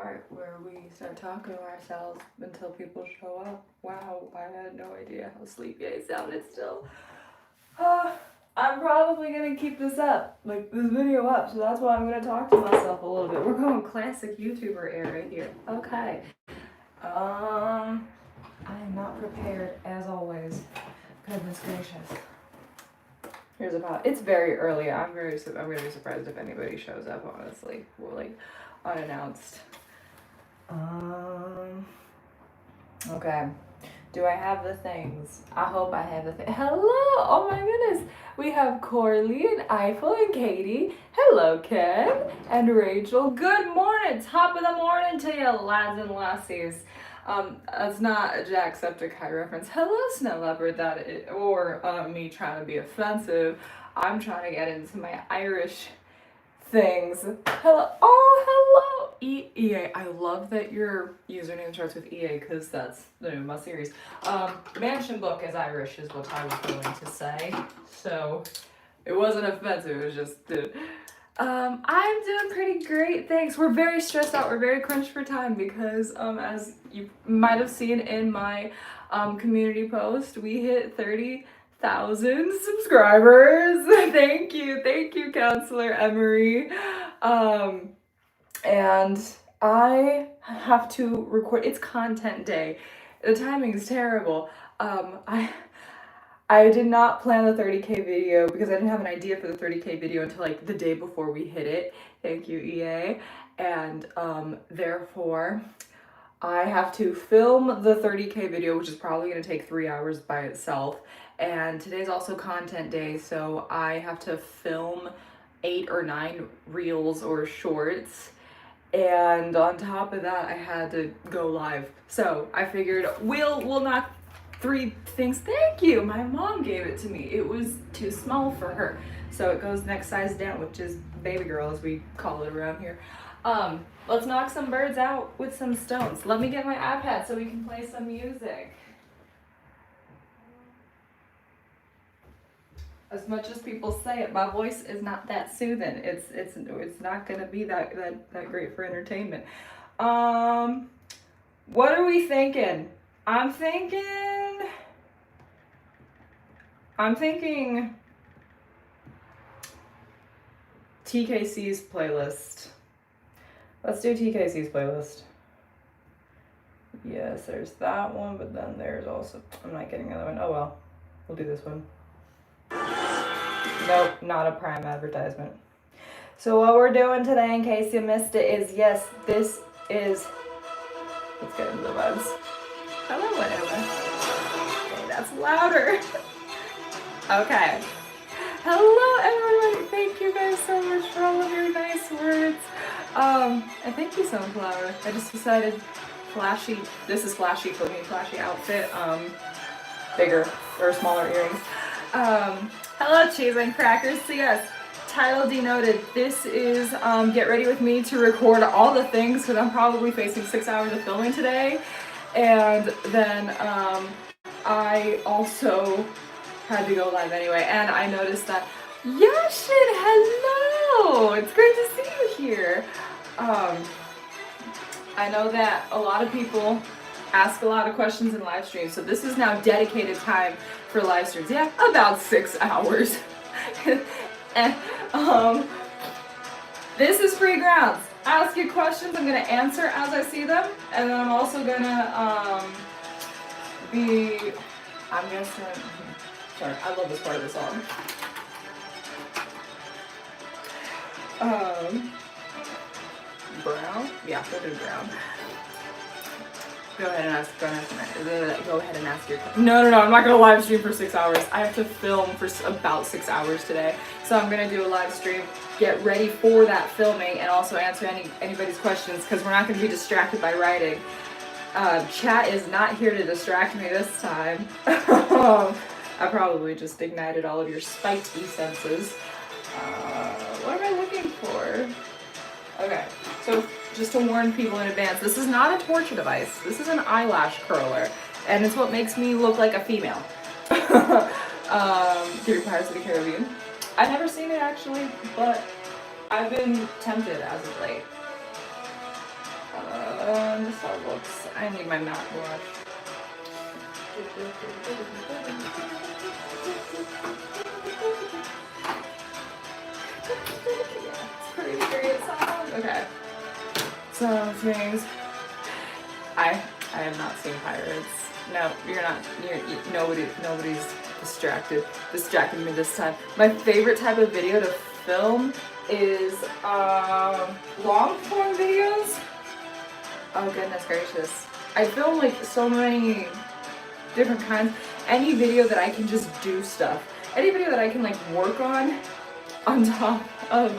part where we start talking to ourselves until people show up. Wow, I had no idea how sleepy I sounded still. I'm probably gonna keep this video up, so that's why I'm gonna talk to myself a little bit. We're going classic YouTuber era here. Okay. I am not prepared as always. Goodness gracious. Here's a pot. It's very early. I'm gonna be surprised if anybody shows up, honestly. We're like unannounced. Okay. Do I have the things? I hope I have the thing. Hello! Oh my goodness! We have Corley and Eiffel and Katie. Hello, Ken and Rachel. Good morning! Top of the morning to you, lads and lassies. That's not a Jacksepticeye reference. Hello, Snow Leopard, or me trying to be offensive. I'm trying to get into my Irish things. Hello, oh, hello, EA. I love that your username starts with EA because that's the name of my series. Mansion Book is Irish is what I was going to say. So it wasn't offensive, it was just I'm doing pretty great, thanks. We're very stressed out, we're very crunched for time because as you might have seen in my community post, we hit 30,000 subscribers. Thank you, Counselor Emery. And I have to record. It's content day. The timing is terrible. I did not plan the 30K video because I didn't have an idea for the 30K video until like the day before we hit it. Thank you, EA. And therefore, I have to film the 30K video, which is probably going to take 3 hours by itself. And today's also content day, so I have to film 8 or 9 reels or shorts. And on top of that, I had to go live. So I figured we'll knock 3 things. Thank you. My mom gave it to me. It was too small for her. So it goes next size down, which is baby girl as we call it around here. Let's knock some birds out with some stones. Let me get my iPad so we can play some music. As much as people say it, my voice is not that soothing. It's not gonna be that great for entertainment. What are we thinking? I'm thinking TKC's playlist. Let's do TKC's playlist. Yes, there's that one, but then there's also, I'm not getting another one. Oh well, we'll do this one. Nope, not a Prime advertisement. So what we're doing today, in case you missed it, is yes, this is, let's get into the vibes. Hello, whatever. Okay, that's louder. Okay. Hello, everyone. Thank you guys so much for all of your nice words. And thank you, Sunflower. I just decided flashy, this is flashy for me, flashy outfit, bigger or smaller earrings. Hello, cheese and crackers. So yes, title denoted. This is get ready with me to record all the things because I'm probably facing 6 hours of filming today. And then I also had to go live anyway. And I noticed that, Yashin, hello! It's great to see you here. I know that a lot of people ask a lot of questions in live streams, so this is now dedicated time for live streams. Yeah, about 6 hours. And this is free grounds. Ask your questions, I'm gonna answer as I see them, and then I'm also gonna sorry, I love this part of the song. Brown? Yeah, we'll do brown. Go ahead and ask your question. No, I'm not gonna live stream for 6 hours. I have to film for about 6 hours today. So I'm gonna do a live stream, get ready for that filming, and also answer anybody's questions because we're not gonna be distracted by writing. Chat is not here to distract me this time. I probably just ignited all of your spiky senses. What am I looking for? Okay, so just to warn people in advance, this is not a torture device. This is an eyelash curler, and it's what makes me look like a female. Through Pirates of the Caribbean. I've never seen it actually, but I've been tempted as of late. Starbucks. I need my mouthwash. Yeah, it's pretty great song. Okay. So things. I have not seen Pirates. No, you're not. Nobody's distracting me this time. My favorite type of video to film is long form videos. Oh goodness gracious. I film like so many different kinds. Any video that I can just do stuff. Any video that I can like work on top of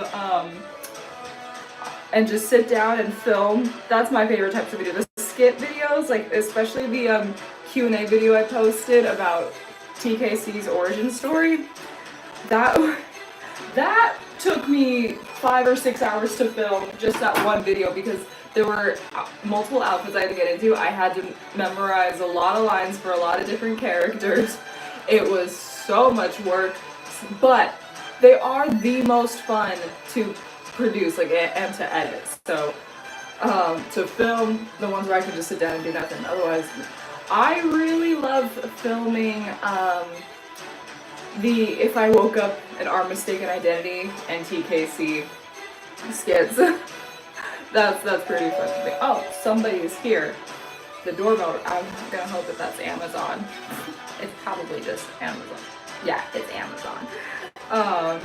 and just sit down and film. That's my favorite types of videos. The skit videos, like especially the Q&A video I posted about TKC's origin story. That took me 5 or 6 hours to film, just that one video, because there were multiple outfits I had to get into. I had to memorize a lot of lines for a lot of different characters. It was so much work, but they are the most fun to produce, like, and to edit. So to film the ones where I can just sit down and do nothing. Otherwise, I really love filming the If I Woke Up and Our Mistaken Identity and TKC skits. That's pretty fun to me. Oh, somebody's here. The doorbell. I'm gonna hope that that's Amazon. It's probably just Amazon. Yeah, it's Amazon. I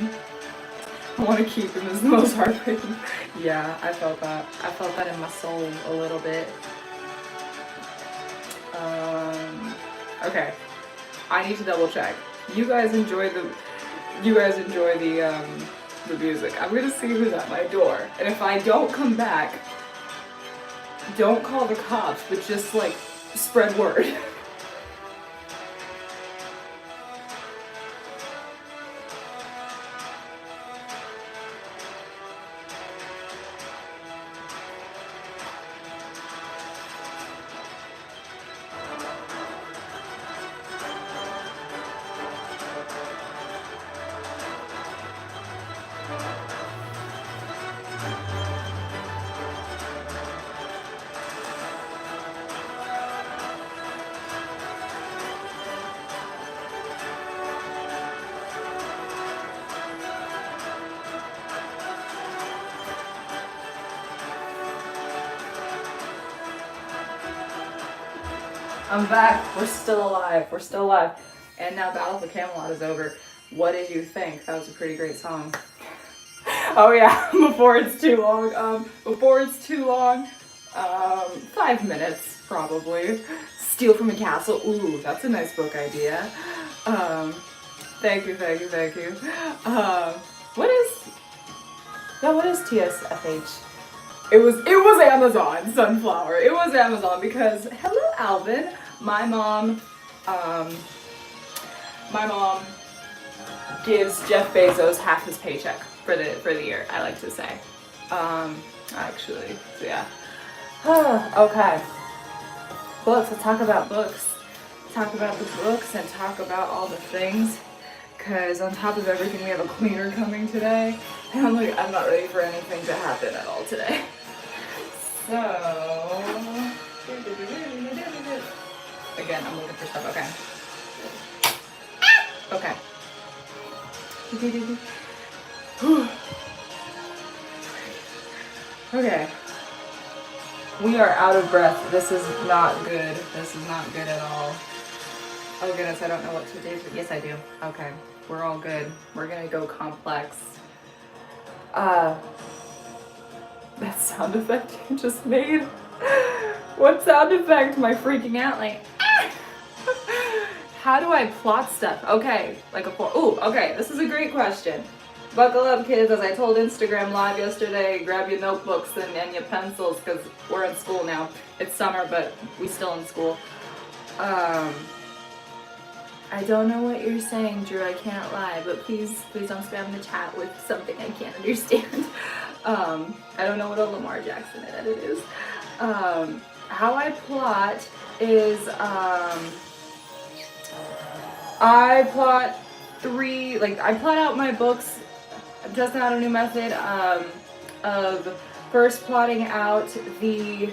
want to keep him as the most heartbreaking. Yeah, I felt that. I felt that in my soul a little bit. Okay. I need to double check. You guys enjoy the music. I'm gonna see who's at my door. And if I don't come back, don't call the cops, but just like spread word. I'm back. We're still alive. We're still alive. And now Battle for Camelot is over. What did you think? That was a pretty great song. Oh yeah, before it's too long. 5 minutes probably. Steal from a Castle. Ooh, that's a nice book idea. Thank you. What is TSFH? It was Amazon Sunflower. It was Amazon because hello Alvin. My mom gives Jeff Bezos half his paycheck for the year, I like to say. Actually, so yeah. Okay. Books. Let's talk about books. Talk about the books and talk about all the things. Cause on top of everything, we have a cleaner coming today, and I'm not ready for anything to happen at all today. So, again, I'm looking for stuff. Okay. Okay. We are out of breath. This is not good. This is not good at all. Oh goodness, I don't know what to do. Yes, I do. Okay, we're all good. We're gonna go complex. That sound effect you just made. What sound effect? Am I freaking out? Like, how do I plot stuff? Okay, like a okay, this is a great question. Buckle up, kids. As I told Instagram Live yesterday, grab your notebooks and your pencils, because we're in school now. It's summer, but we still in school. I don't know what you're saying, Drew. I can't lie, but please don't spam the chat with something I can't understand. I don't know what a Lamar Jackson edit is. How I plot is, I plot out my books. I'm testing out a new method of first plotting out the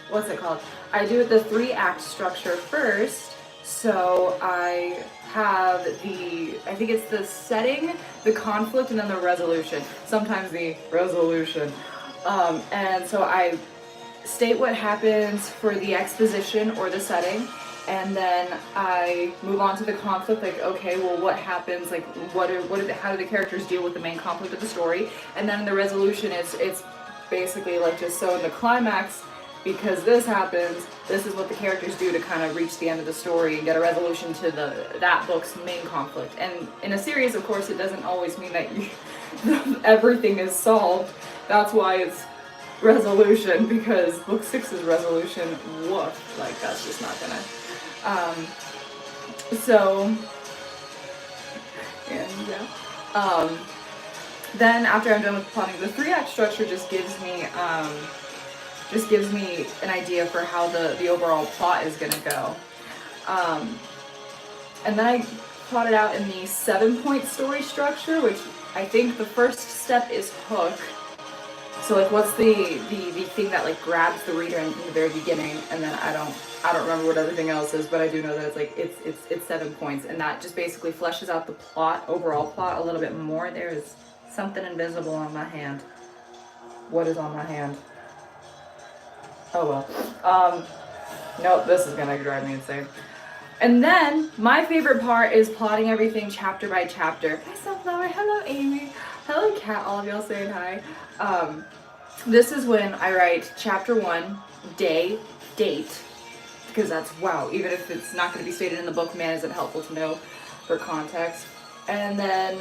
what's it called? I do the 3-act structure first. So I have I think it's the setting, the conflict, and then the resolution. Sometimes the resolution. And so I state what happens for the exposition or the setting, and then I move on to the conflict, like, okay, well, what happens, like, how do the characters deal with the main conflict of the story, and then the resolution it's basically like, just so in the climax, because this happens, this is what the characters do to kind of reach the end of the story and get a resolution to that book's main conflict. And in a series, of course, it doesn't always mean that everything is solved. That's why it's resolution, because book 6's resolution, woof, like, that's just not gonna, then after I'm done with plotting, the 3-act structure just gives me an idea for how the overall plot is gonna go. And then I plot it out in the 7-point story structure, which I think the first step is hook. So like, what's the thing that like grabs the reader in the very beginning, and then I don't remember what everything else is, but I do know that it's like it's 7 points, and that just basically fleshes out the overall plot a little bit more. There is something invisible on my hand. What is on my hand? Oh well. Nope, this is gonna drive me insane. And then my favorite part is plotting everything chapter by chapter. Hi Sunflower, hello Amy, hello Kat, all of y'all saying hi. This is when I write chapter 1, day, date, because that's, wow, even if it's not going to be stated in the book, man, is it helpful to know for context. And then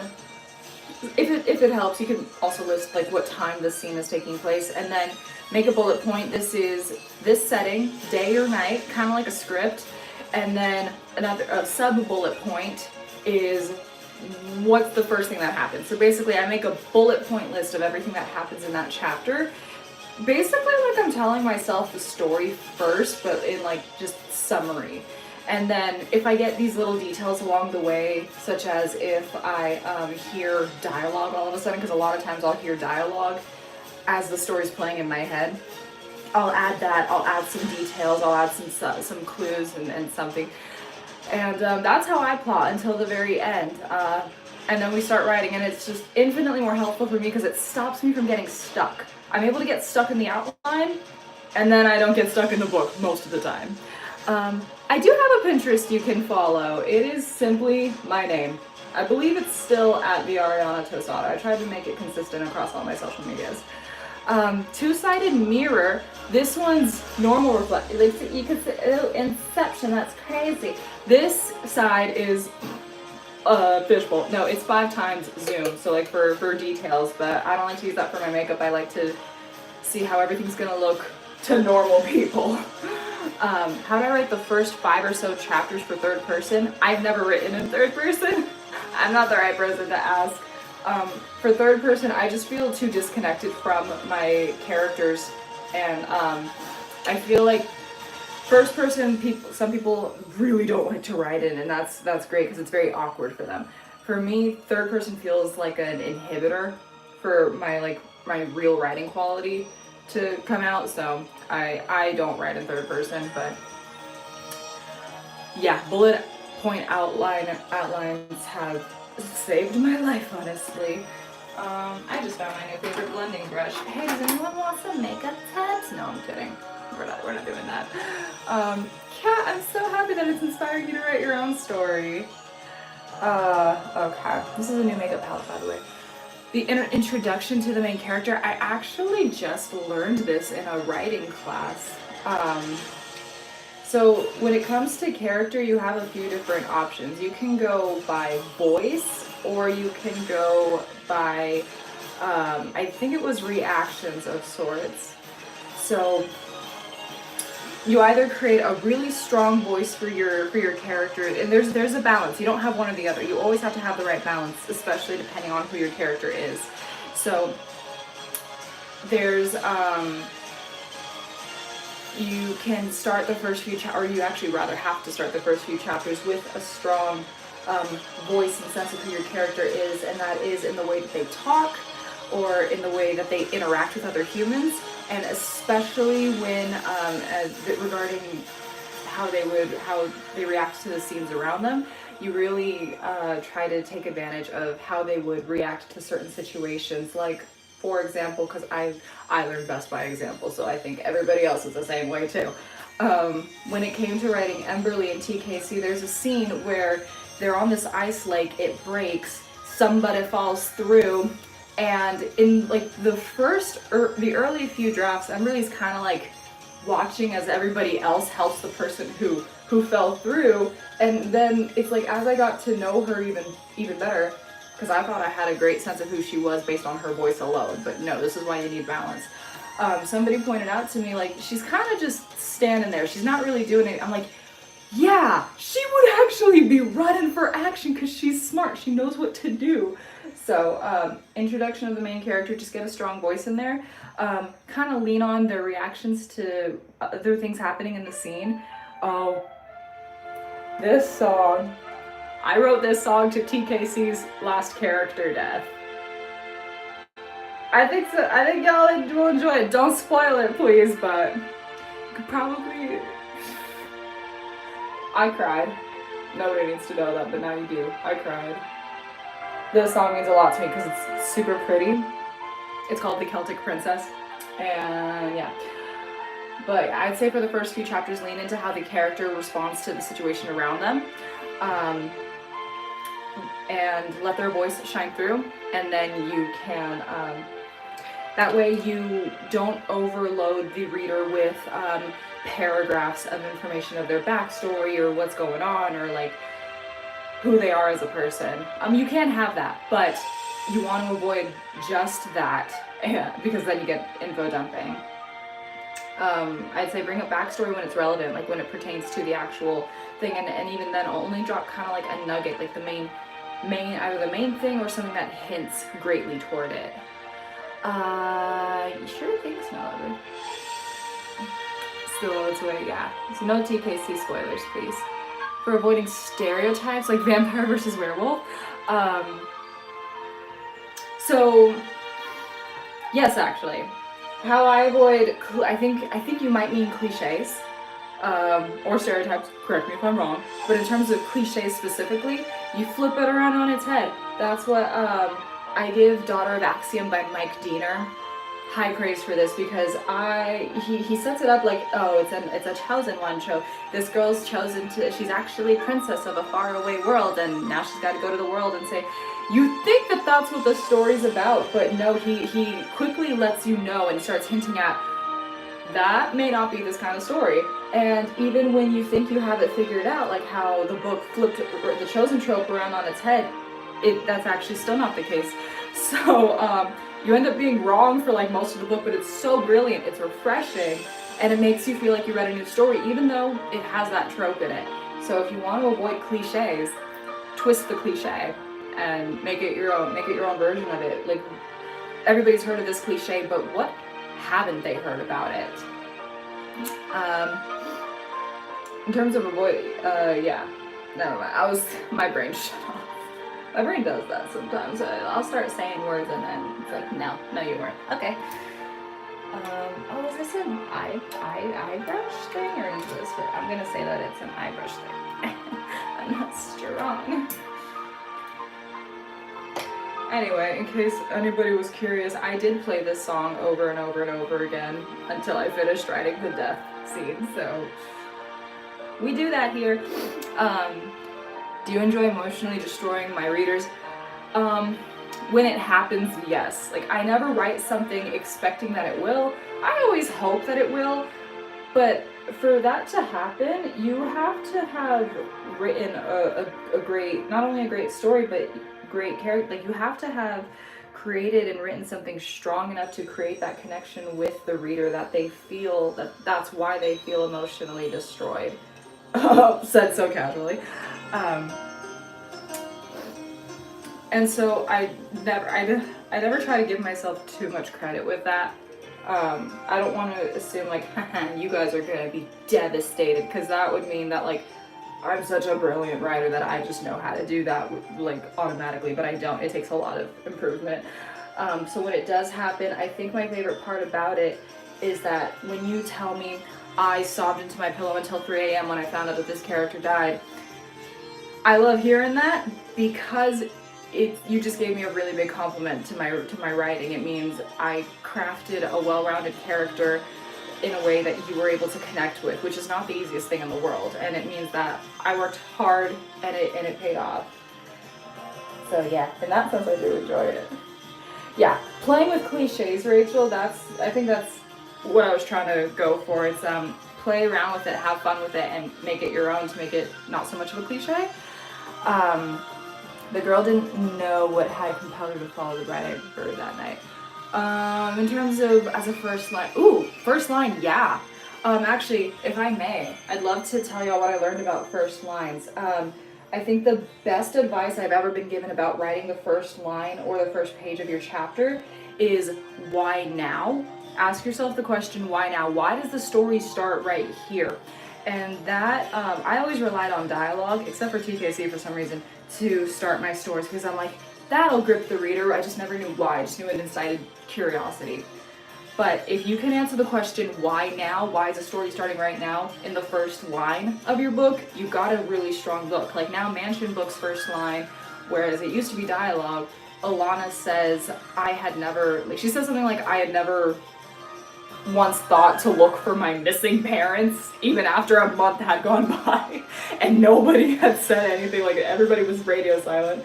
if it helps, you can also list like what time this scene is taking place, and then make a bullet point. This is this setting, day or night, kind of like a script. And then another sub bullet point is what's the first thing that happens. So basically I make a bullet point list of everything that happens in that chapter. Basically like I'm telling myself the story first, but in like just summary. And then if I get these little details along the way, such as if I hear dialogue all of a sudden, because a lot of times I'll hear dialogue as the story's playing in my head, I'll add that, I'll add some details, I'll add some clues and something. And that's how I plot until the very end. And then we start writing, and it's just infinitely more helpful for me because it stops me from getting stuck. I'm able to get stuck in the outline, and then I don't get stuck in the book most of the time. I do have a Pinterest you can follow. It is simply my name. I believe it's still at the Ariana Tosada. I tried to make it consistent across all my social medias. Two-sided mirror. This one's normal reflect. Like, you could say, oh, Inception, that's crazy. This side is fishbowl. No, it's 5 times zoom, so like for details, but I don't like to use that for my makeup. I like to see how everything's gonna look to normal people. How do I write the first 5 or so chapters for third person? I've never written in third person. I'm not the right person to ask. For third person, I just feel too disconnected from my characters, and I feel like first person, some people really don't like to write in, and that's great because it's very awkward for them. For me, third person feels like an inhibitor for my real writing quality to come out, so I don't write in third person. But yeah, bullet point outlines have saved my life, honestly. I just found my new favorite blending brush. Hey, does anyone want some makeup tips? No, I'm kidding. We're not doing that. Kat, I'm so happy that it's inspired you to write your own story. Okay. This is a new makeup palette, by the way. The introduction to the main character, I actually just learned this in a writing class. So when it comes to character, you have a few different options. You can go by voice, or you can go by, I think it was reactions of sorts. So you either create a really strong voice for your character, and there's a balance. You don't have one or the other. You always have to have the right balance, especially depending on who your character is. So there's you can start the first few or you actually rather have to start the first few chapters with a strong voice and sense of who your character is, and that is in the way that they talk or in the way that they interact with other humans. and especially when regarding how they react to the scenes around them. You really try to take advantage of how they would react to certain situations. Like, for example, because I learned best by example, so I think everybody else is the same way too. When it came to writing Emberly and TKC, there's a scene where they're on this ice lake, it breaks, somebody falls through, and in like the early few drafts, Emberly's kind of like watching as everybody else helps the person who fell through, and then it's like as I got to know her even better, because I thought I had a great sense of who she was based on her voice alone, but no, this is why you need balance. Somebody pointed out to me, like, she's kind of just standing there, she's not really doing it. I'm like, yeah, she would actually be running for action because she's smart, she knows what to do. So introduction of the main character, just get a strong voice in there, kind of lean on their reactions to other things happening in the scene. Oh, this song, I wrote this song to TKC's last character death. I think so. I think y'all will enjoy it. Don't spoil it, please, but you could probably... I cried. Nobody needs to know that, but now you do. I cried. This song means a lot to me because it's super pretty. It's called The Celtic Princess, and yeah. But I'd say for the first few chapters, lean into how the character responds to the situation around them, and let their voice shine through, and then you can, that way you don't overload the reader with paragraphs of information of their backstory or what's going on or like who they are as a person. You can have that, but you want to avoid just that because then you get info dumping. I'd say bring up backstory when it's relevant, like when it pertains to the actual thing, and even then only drop kind of like a nugget, like the main either the main thing or something that hints greatly toward it. You sure things no still on its way, yeah. So no TKC spoilers, please. For avoiding stereotypes like vampire versus werewolf. So yes, actually, how I avoid, I think you might mean cliches or stereotypes. Correct me if I'm wrong. But in terms of cliches specifically, you flip it around on its head. That's what I give Daughter of Axiom by Mike Diener high praise for this, because he sets it up like, oh, it's a chosen one show. This girl's chosen to, she's actually princess of a faraway world, and now she's got to go to the world and say, you think that that's what the story's about, but no, he quickly lets you know and starts hinting at that may not be this kind of story. And even when you think you have it figured out, like how the book flipped the chosen trope around on its head, that's actually still not the case. So you end up being wrong for like most of the book, but it's so brilliant, it's refreshing, and it makes you feel like you read a new story, even though it has that trope in it. So if you want to avoid cliches, twist the cliche and make it your own version of it. Like, everybody's heard of this cliche, but what haven't they heard about it? In terms of yeah, never mind. My brain shut off. My brain does that sometimes. I'll start saying words and then it's like, no, you weren't. Okay. Is this an eyebrush thing, or is this? I'm gonna say that it's an eyebrush thing. I'm not strong. Anyway, in case anybody was curious, I did play this song over and over and over again until I finished writing the death scene. So we do that here. Do you enjoy emotionally destroying my readers? When it happens, yes. Like, I never write something expecting that it will. I always hope that it will, but for that to happen, you have to have written a great, not only a great story, but great character. Like, you have to have created and written something strong enough to create that connection with the reader that they feel that's why they feel emotionally destroyed. Said so casually. And so I never try to give myself too much credit with that. I don't want to assume like, you guys are gonna be devastated, because that would mean that like I'm such a brilliant writer that I just know how to do that like automatically, but I don't. It takes a lot of improvement. So when it does happen, I think my favorite part about it is that when you tell me I sobbed into my pillow until 3 a.m. when I found out that this character died, I love hearing that because you just gave me a really big compliment to my writing. It means I crafted a well-rounded character in a way that you were able to connect with, which is not the easiest thing in the world, and it means that I worked hard and it paid off. So yeah, in that sense I do enjoy it. Yeah, playing with cliches, Rachel, I think that's what I was trying to go for. It's play around with it, have fun with it, and make it your own to make it not so much of a cliche. The girl didn't know what had compelled her to follow the bright-eyed bird that night. In terms of as a first line, first line, yeah. Actually, if I may, I'd love to tell y'all what I learned about first lines. I think the best advice I've ever been given about writing the first line or the first page of your chapter is why now? Ask yourself the question, why now? Why does the story start right here? And that, I always relied on dialogue, except for TKC for some reason, to start my stories, because I'm like, that'll grip the reader. I just never knew why. I just knew it incited curiosity. But if you can answer the question, why now? Why is the story starting right now? In the first line of your book, you've got a really strong book. Like now, Mansion Book's first line, whereas it used to be dialogue, Alana says, she says something like, I had never once thought to look for my missing parents, even after a month had gone by, and nobody had said anything, like everybody was radio silent.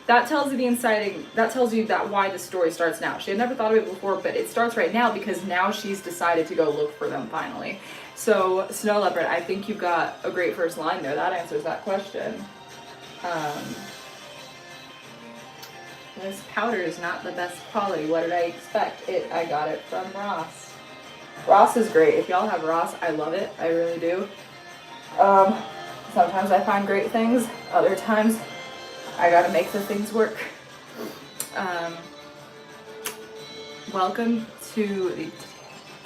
That tells you that why the story starts now. She had never thought of it before, but it starts right now because now she's decided to go look for them finally. So, Snow Leopard, I think you've got a great first line there. That answers that question. This powder is not the best quality. What did I expect? I got it from Ross. Ross is great. If y'all have Ross, I love it. I really do. Sometimes I find great things. Other times, I gotta make the things work. Welcome to the...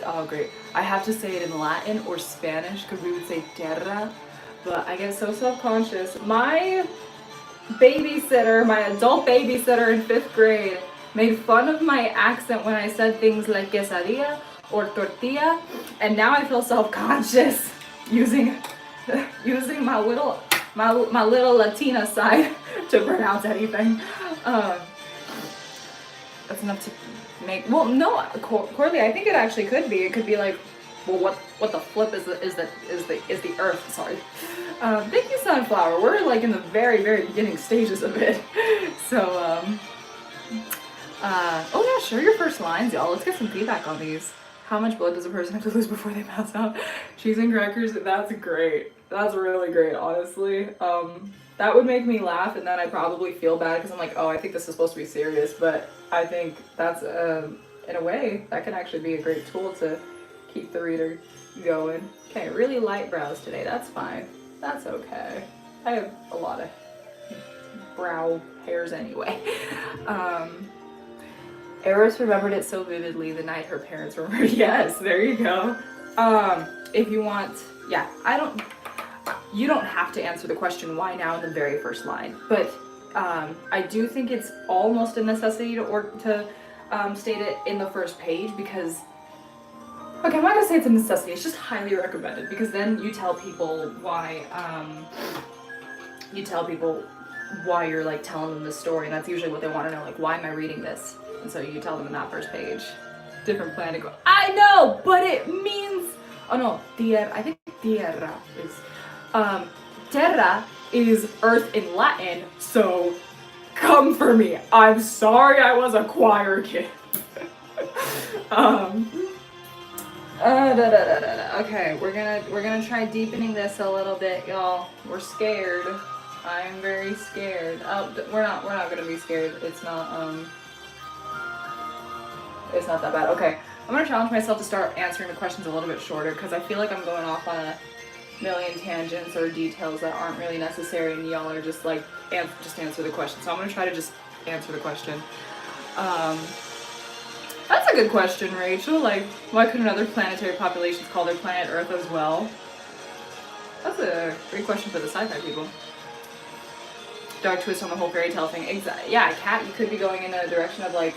Oh, great. I have to say it in Latin or Spanish because we would say terra, but I get so self-conscious. My babysitter, my adult babysitter in 5th grade, made fun of my accent when I said things like quesadilla or tortilla, and now I feel self-conscious using my little Latina side to pronounce anything. That's enough to make. Well, no, Corley, I think it actually could be. It could be like, well, what the flip is the Earth? Sorry. Thank you, Sunflower. We're like in the very, very beginning stages of it. So, oh yeah, share your first lines, y'all. Let's get some feedback on these. How much blood does a person have to lose before they pass out? Cheese and crackers, that's great. That's really great, honestly. That would make me laugh, and then I'd probably feel bad because I'm like, oh, I think this is supposed to be serious, but I think that's, in a way, that can actually be a great tool to keep the reader going. Okay, really light brows today. That's fine. That's okay. I have a lot of brow hairs anyway. Eris remembered it so vividly the night her parents were murdered. Yes, there you go. If you want, yeah, you don't have to answer the question why now in the very first line, but I do think it's almost a necessity to state it in the first page because, okay, I'm not gonna say it's a necessity, it's just highly recommended because then you tell people why, you're like telling them the story, and that's usually what they want to know, like, why am I reading this? And so you tell them in that first page. Different plan to go, I know, but it means, oh no, tierra, I think tierra is, terra is earth in Latin, so come for me. I'm sorry I was a choir kid. Okay, we're gonna try deepening this a little bit, y'all. We're scared. I'm very scared. We're not gonna be scared. It's not that bad. Okay, I'm gonna challenge myself to start answering the questions a little bit shorter because I feel like I'm going off on a million tangents or details that aren't really necessary, and y'all are just like, just answer the question. So I'm gonna try to just answer the question. That's a good question, Rachel. Like, why couldn't other planetary populations call their planet Earth as well? That's a great question for the sci-fi people. dark twist on the whole fairy tale thing. Yeah, Cat, you could be going in a direction of like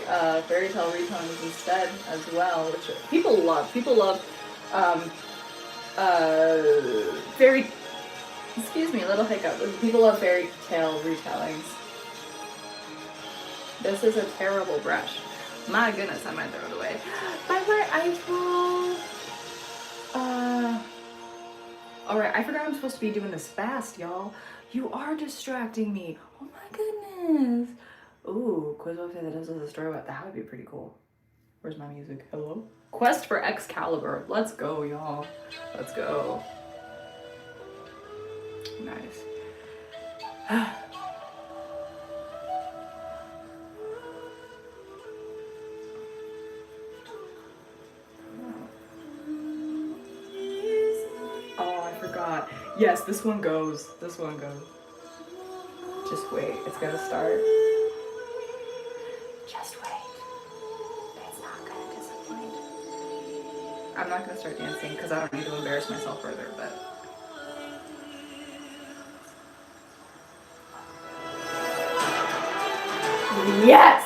fairy tale retellings instead as well, which people love. People love fairy. Excuse me, a little hiccup. People love fairy tale retellings. This is a terrible brush. My goodness, I might throw it away. Bye bye, Eiffel. Alright, I forgot I'm supposed to be doing this fast, y'all. You are distracting me. Oh my goodness. Ooh, quiz website that does a story about that would be pretty cool. Where's my music? Hello? Quest for Excalibur. Let's go, y'all. Let's go. Nice. Yes, this one goes. This one goes. Just wait. It's gonna start. Just wait. It's not gonna disappoint. I'm not gonna start dancing because I don't need to embarrass myself further, but. Yes!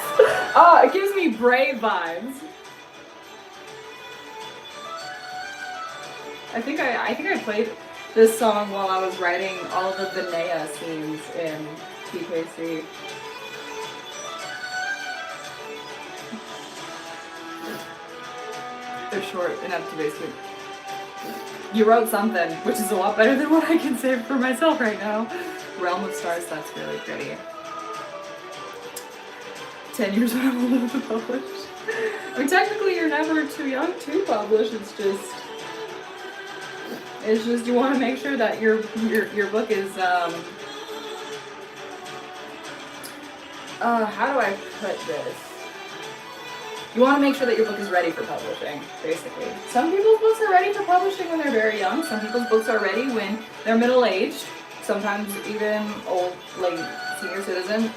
Oh, it gives me Brave vibes. I think I played this song while I was writing all the Vinaya scenes in TKC. They're short enough to basically. You wrote something, which is a lot better than what I can say for myself right now. Realm of Stars, that's really pretty. 10 years when I'm old to publish. I mean, technically you're never too young to publish, it's just you want to make sure that your book is how do I put this? You want to make sure that your book is ready for publishing, basically. Some people's books are ready for publishing when they're very young. Some people's books are ready when they're middle-aged. Sometimes even old, like senior citizen.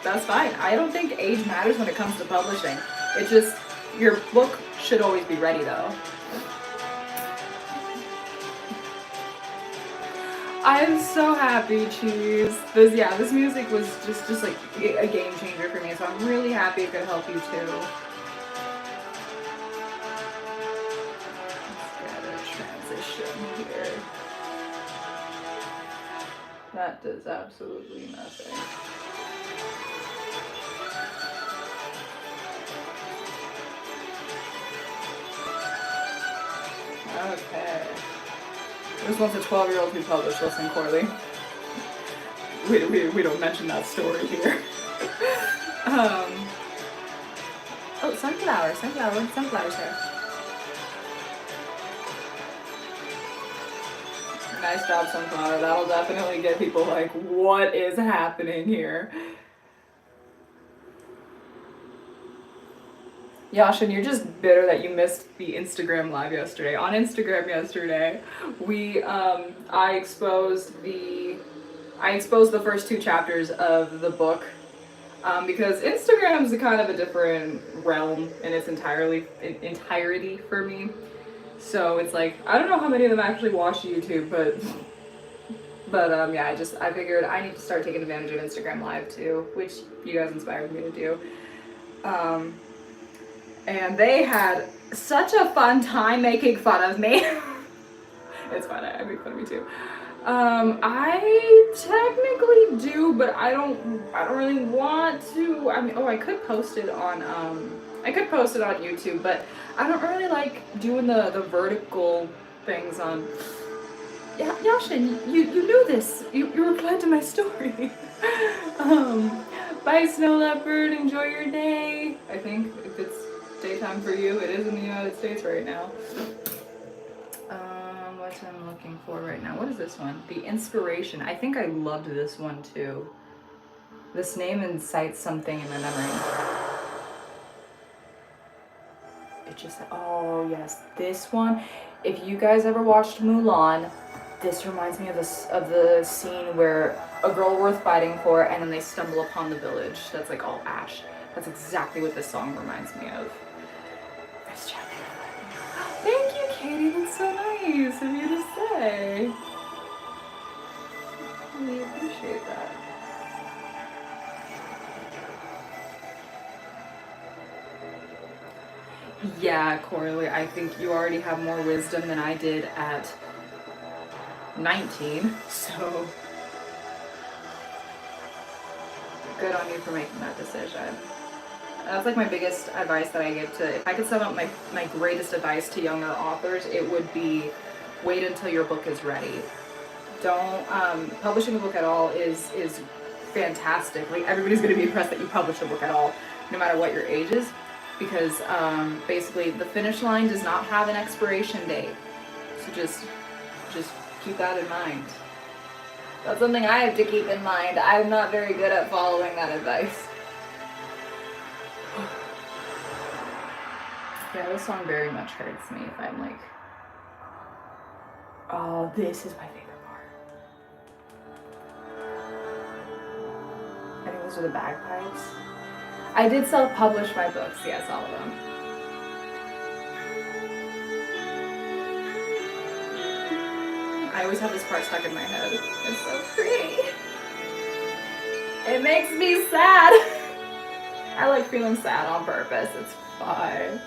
That's fine. I don't think age matters when it comes to publishing. It's just your book should always be ready, though. I'm so happy, Cheese. This music was just like a game changer for me, so I'm really happy it could help you too. Let's get a transition here. That does absolutely nothing. Okay. This one's a 12-year-old who published. Listen, Corley. We don't mention that story here. Oh, sunflower, sunflower's here. Nice job, sunflower. That'll definitely get people like, what is happening here? Yashin, you're just bitter that you missed the Instagram live yesterday. On Instagram yesterday, I exposed the first 2 chapters of the book because Instagram's a kind of a different realm in its entirety for me. So it's like I don't know how many of them actually watch YouTube, but yeah, I figured I need to start taking advantage of Instagram Live too, which you guys inspired me to do. And they had such a fun time making fun of me. It's fun, I make fun of me too. I technically do, but I don't really want to. I mean, I could post it on YouTube, but I don't really like doing the vertical things on. Yeah, Yashin, you knew this. You replied to my story. Bye, Snow Leopard. Enjoy your day. I think if it's daytime for you, it is in the United States right now. What I'm looking for right now. What is this one? The Inspiration. I think I loved this one too. This name incites something in my memory. It just, oh yes, this one. If you guys ever watched Mulan, this reminds me of the scene where a girl worth fighting for, and then they stumble upon the village that's like all ash. That's exactly what this song reminds me of. Nice job. Thank you, Katie. That's so nice of you to say. I really appreciate that. Yeah, Coralie, I think you already have more wisdom than I did at 19, so good on you for making that decision. That's like my biggest advice that I give to, if I could sum up my greatest advice to younger authors, it would be wait until your book is ready. Don't, publishing a book at all is fantastic. Like, everybody's going to be impressed that you publish a book at all, no matter what your age is, because basically the finish line does not have an expiration date. So just keep that in mind. That's something I have to keep in mind. I'm not very good at following that advice. Yeah, this song very much hurts me if I'm like, oh, this is my favorite part. I think those are the bagpipes. I did self-publish my books, yes, all of them. I always have this part stuck in my head. It's so pretty. It makes me sad. I like feeling sad on purpose. It's fine.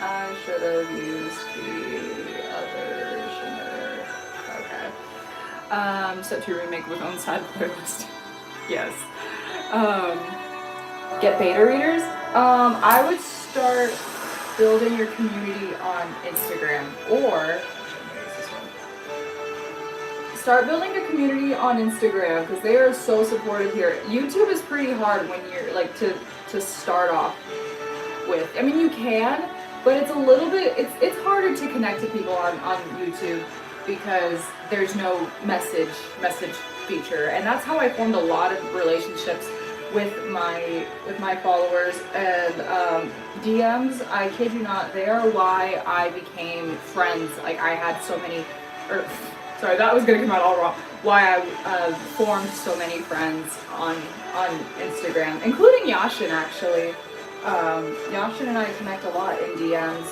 I should have used the other shimmer. Okay. Set to remake with own side playlist. Yes. Get beta readers. I would start building your community on Instagram, or start building a community on Instagram because they are so supportive here. YouTube is pretty hard when you're like to start off with. I mean, you can, but it's a little bit, it's harder to connect to people on YouTube because there's no message feature. And that's how I formed a lot of relationships with my followers. And DMs, I kid you not, they are why I became friends. Like, I had so many, sorry, that was gonna come out all wrong. Why I formed so many friends on Instagram, including Yashin actually. Yashin and I connect a lot in DMs.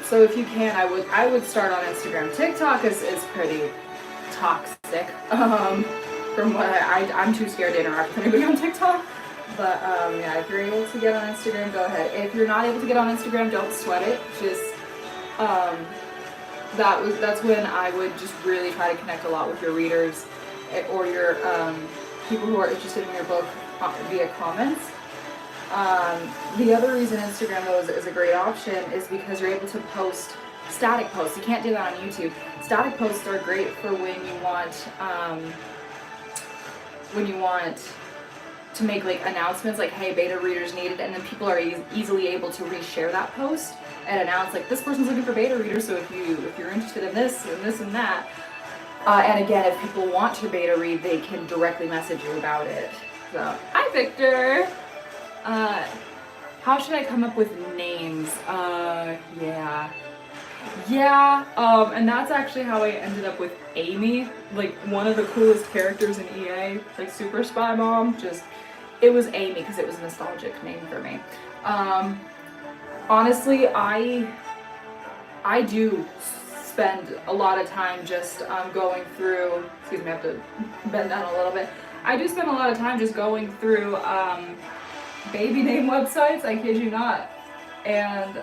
So if you can, I would start on Instagram. TikTok is pretty toxic. From what I'm too scared to interact with anybody on TikTok. But yeah, if you're able to get on Instagram, go ahead. If you're not able to get on Instagram, don't sweat it. Just that's when I would just really try to connect a lot with your readers or your people who are interested in your book via comments. The other reason Instagram though is a great option is because you're able to post static posts. You can't do that on YouTube. Static posts are great for when you want to make like announcements like, hey, beta readers needed, and then people are easily able to reshare that post and announce like, this person's looking for beta readers, so if you're interested in this and this and that. And again, if people want to beta read, they can directly message you about it. So, hi Victor! How should I come up with names? Yeah, and that's actually how I ended up with Amy, like one of the coolest characters in EA, like Super Spy Mom. It was Amy because it was a nostalgic name for me. Honestly, I do spend a lot of time just going through, excuse me, I have to bend down a little bit. I do spend a lot of time just going through baby name websites, I kid you not. And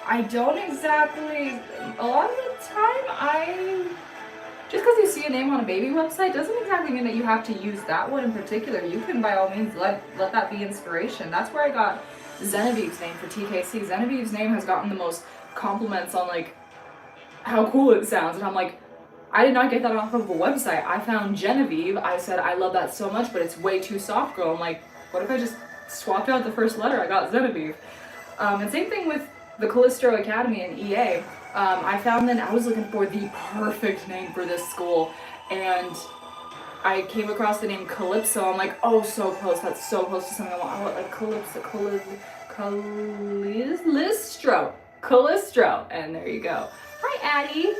I don't exactly, a lot of the time, just because you see a name on a baby website doesn't exactly mean that you have to use that one in particular. You can by all means let that be inspiration. That's where I got Genevieve's name for TKC. Genevieve's name has gotten the most compliments on like how cool it sounds, and I'm like, I did not get that off of a website. I found Genevieve, I said I love that so much, but it's way too soft girl. I'm like, what if I just swapped out the first letter? I got Genevieve. And same thing with the Callisto Academy in EA. I found that I was looking for the perfect name for this school, and I came across the name Calypso. I'm like, oh, so close. That's so close to something I want. I want like Calistro. And there you go. Hi, Addie.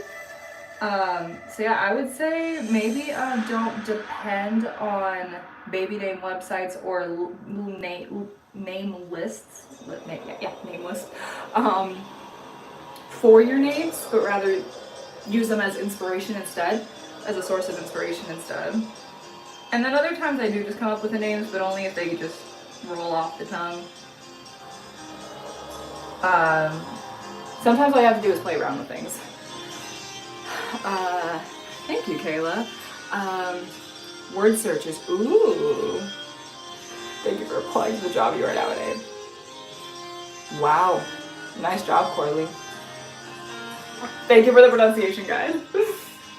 So yeah, I would say maybe don't depend on baby name websites or name lists. Name lists. For your names, but rather use them as inspiration instead, as a source of inspiration instead. And then other times I do just come up with the names, but only if they just roll off the tongue. Sometimes all you have to do is play around with things. Thank you, Kayla. Word searches. Ooh. Thank you for applying to the job you are nowadays. Wow. Nice job, Corley. Thank you for the pronunciation guide.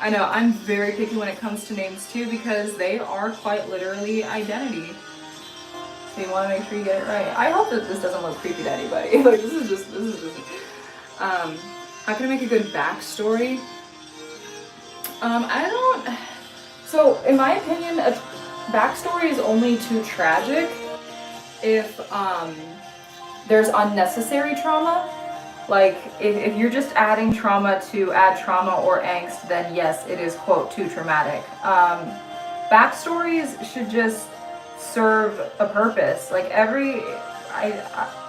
I know, I'm very picky when it comes to names too, because they are quite literally identity. So you want to make sure you get it right. I hope that this doesn't look creepy to anybody. Like, this is just, how can I make a good backstory? So in my opinion, a backstory is only too tragic if, there's unnecessary trauma. Like, if you're just adding trauma to add trauma or angst, then yes, it is, quote, too traumatic. Backstories should just serve a purpose. Like,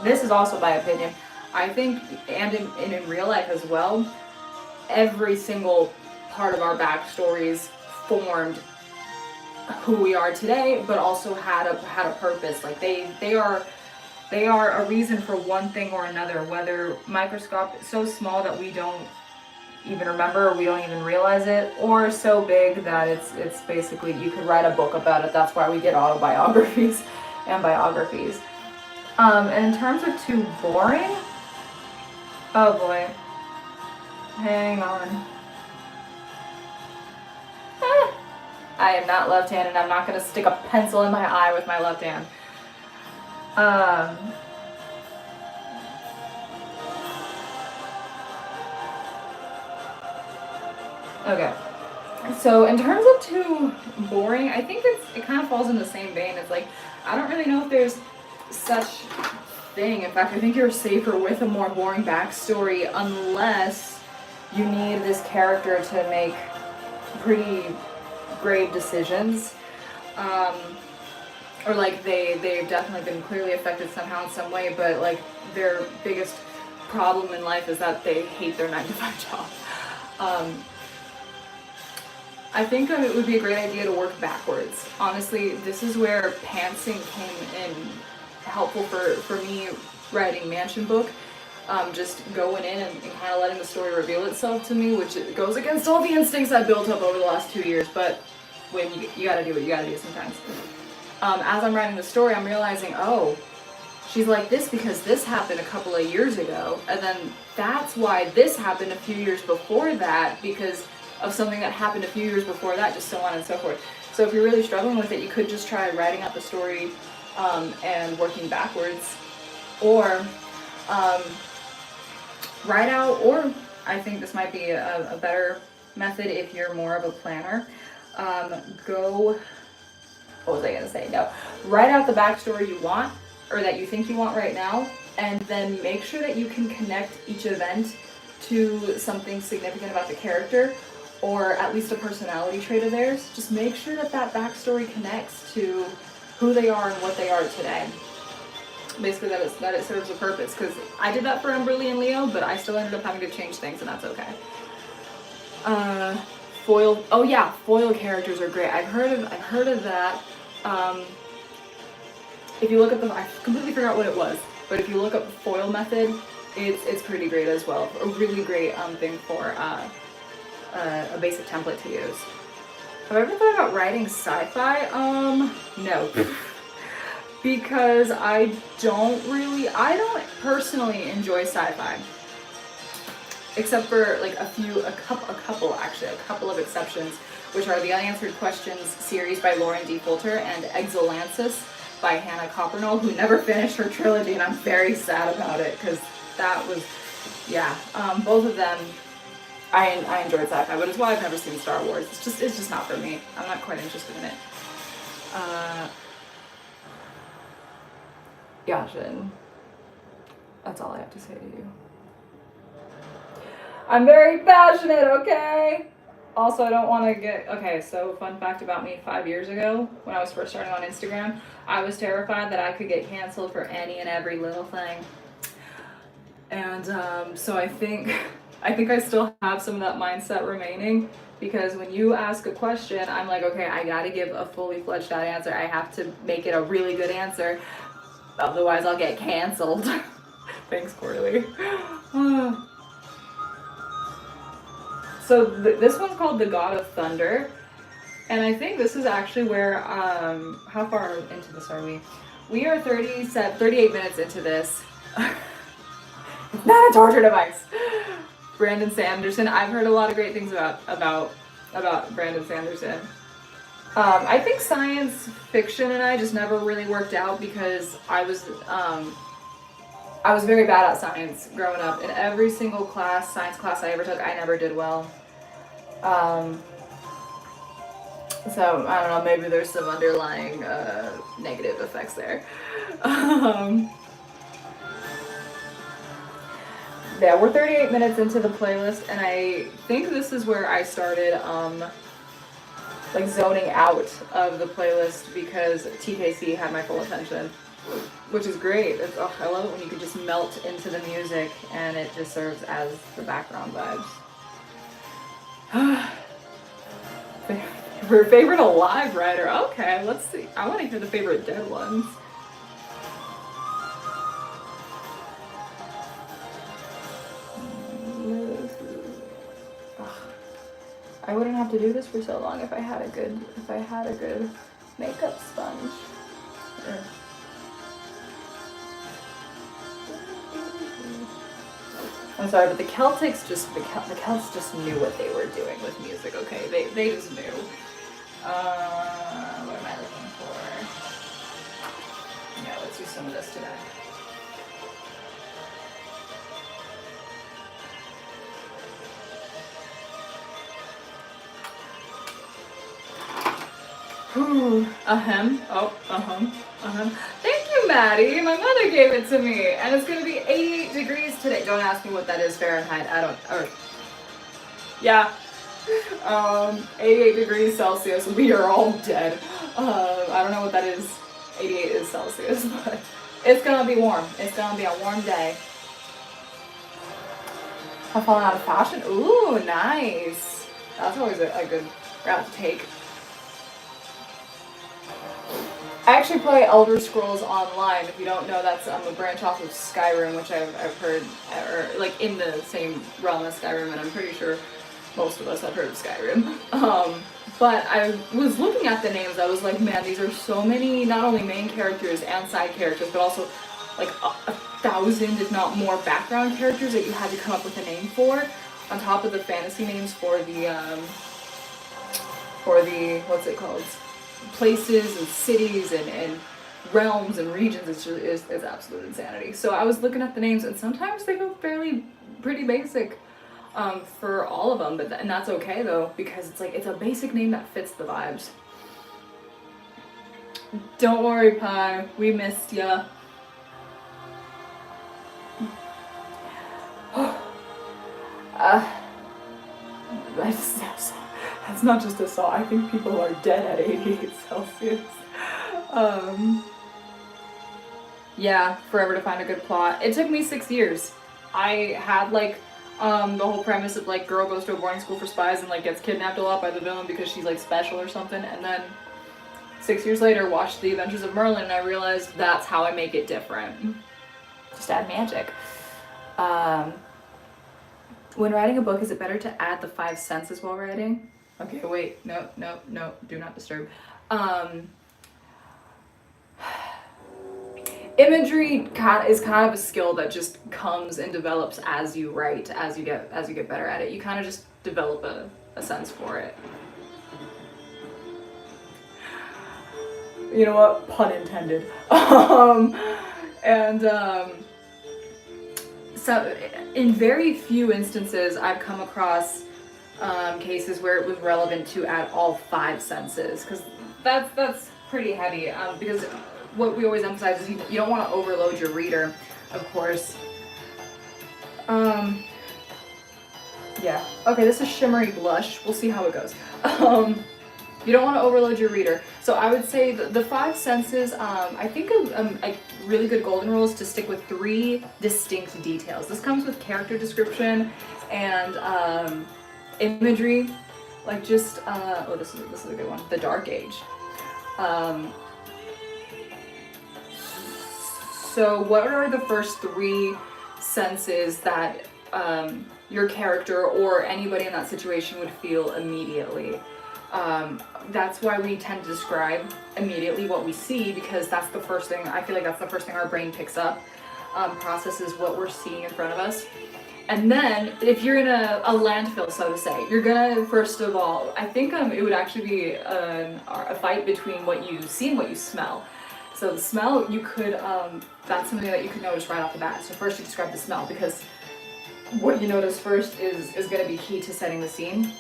this is also my opinion. I think, and in real life as well, every single part of our backstories formed who we are today, but also had a purpose. Like, they are a reason for one thing or another, whether microscopic, so small that we don't even remember, or we don't even realize it, or so big that it's basically, you could write a book about it. That's why we get autobiographies and biographies. And in terms of too boring, oh boy, hang on. I am not left-handed. I'm not going to stick a pencil in my eye with my left hand. Okay, so in terms of too boring, I think it kind of falls in the same vein. It's like, I don't really know if there's such thing. In fact, I think you're safer with a more boring backstory, unless you need this character to make pretty grave decisions. Or like they've definitely been clearly affected somehow in some way, but like their biggest problem in life is that they hate their 9-to-5 job. I think it would be a great idea to work backwards. Honestly, this is where pantsing came in helpful for me writing Mansion Book. Just going in and kind of letting the story reveal itself to me, which goes against all the instincts I built up over the last 2 years, but when you gotta do what you gotta do sometimes. As I'm writing the story, I'm realizing, oh, she's like this because this happened a couple of years ago, and then that's why this happened a few years before that, because of something that happened a few years before that, just so on and so forth. So if you're really struggling with it, you could just try writing out the story and working backwards, or write out, or I think this might be a better method if you're more of a planner. What was I gonna say? No, write out the backstory you want, or that you think you want right now, and then make sure that you can connect each event to something significant about the character, or at least a personality trait of theirs. Just make sure that backstory connects to who they are and what they are today. Basically, that it serves a purpose, because I did that for Umberly and Leo, but I still ended up having to change things, and that's okay. Foil characters are great. I've heard of that. If you look up I completely forgot what it was, but if you look up the foil method, it's pretty great as well. A really great thing for a basic template to use. Have I ever thought about writing sci-fi? No. Because I don't personally enjoy sci-fi. Except for like a couple of exceptions, which are the Unanswered Questions series by Lauren D. Fulter and Exolansis by Hannah Coppernoll, who never finished her trilogy, and I'm very sad about it, because that was, both of them I enjoyed sci-fi, but it's why I've never seen Star Wars. It's just not for me. I'm not quite interested in it. Yashin, that's all I have to say to you. I'm very passionate, okay? Also, I don't want to get... Okay, so fun fact about me, 5 years ago, when I was first starting on Instagram, I was terrified that I could get canceled for any and every little thing. And so I think I still have some of that mindset remaining, because when you ask a question, I'm like, okay, I gotta give a fully fledged out answer. I have to make it a really good answer, otherwise I'll get canceled. Thanks, Corley. So this one's called The God of Thunder, and I think this is actually where, how far into this are we? We are 38 minutes into this. It's not a torture device. Brandon Sanderson, I've heard a lot of great things about Brandon Sanderson. I think science fiction and I just never really worked out, because I was very bad at science growing up. In every single science class I ever took, I never did well. So, I don't know, maybe there's some underlying negative effects there. Yeah, we're 38 minutes into the playlist, and I think this is where I started like zoning out of the playlist, because TKC had my full attention, which is great. I love it when you can just melt into the music and it just serves as the background vibes. Her favorite alive writer. Okay, let's see. I want to hear the favorite dead ones. I wouldn't have to do this for so long if I had a good makeup sponge. I'm sorry, but the Celts just knew what they were doing with music, okay? They just knew. What am I looking for? Yeah, let's do some of this today. Thank you, Maddie. My mother gave it to me, and it's gonna be 88 degrees today. Don't ask me what that is Fahrenheit. Yeah. 88 degrees Celsius. We are all dead. I don't know what that is. 88 is Celsius, but it's gonna be warm. It's gonna be a warm day. I've fallen out of fashion. Ooh, nice. That's always a good route to take. I actually play Elder Scrolls Online. If you don't know, that's a branch off of Skyrim, which I've heard, or like in the same realm as Skyrim, and I'm pretty sure most of us have heard of Skyrim. But I was looking at the names, I was like, man, these are so many, not only main characters and side characters, but also like 1,000, if not more, background characters that you had to come up with a name for, on top of the fantasy names for the what's it called? Places and cities and realms and regions. It's absolute insanity. So I was looking at the names, and sometimes they feel pretty basic for all of them, and that's okay though, because it's a basic name that fits the vibes. Don't worry, Pi, we missed ya. That's not just a song. I think people are dead at 88 Celsius. Yeah, forever to find a good plot. It took me 6 years. I had the whole premise of girl goes to a boarding school for spies and gets kidnapped a lot by the villain because she's special or something, and then 6 years later watched The Adventures of Merlin, and I realized that's how I make it different. Just add magic. When writing a book, is it better to add the 5 senses while writing? Okay, wait, no, do not disturb. Imagery is kind of a skill that just comes and develops as you write, as you get better at it. You kind of just develop a sense for it. You know what? Pun intended. so in very few instances I've come across cases where it was relevant to add all 5 senses, because that's pretty heavy, because what we always emphasize is you don't want to overload your reader, of course. Yeah. Okay, this is Shimmery Blush. We'll see how it goes. You don't want to overload your reader. So I would say the 5 senses, I think a really good golden rule is to stick with 3 distinct details. This comes with character description and imagery, like just, oh, this is a good one, the Dark Age. So what are the first 3 senses that your character or anybody in that situation would feel immediately? That's why we tend to describe immediately what we see, because that's the first thing, I feel like that's the first thing our brain picks up, processes what we're seeing in front of us. And then, if you're in a landfill, so to say, you're gonna, first of all, I think it would actually be a fight between what you see and what you smell. So the smell, you could, that's something that you could notice right off the bat. So first you describe the smell, because what you notice first is gonna be key to setting the scene.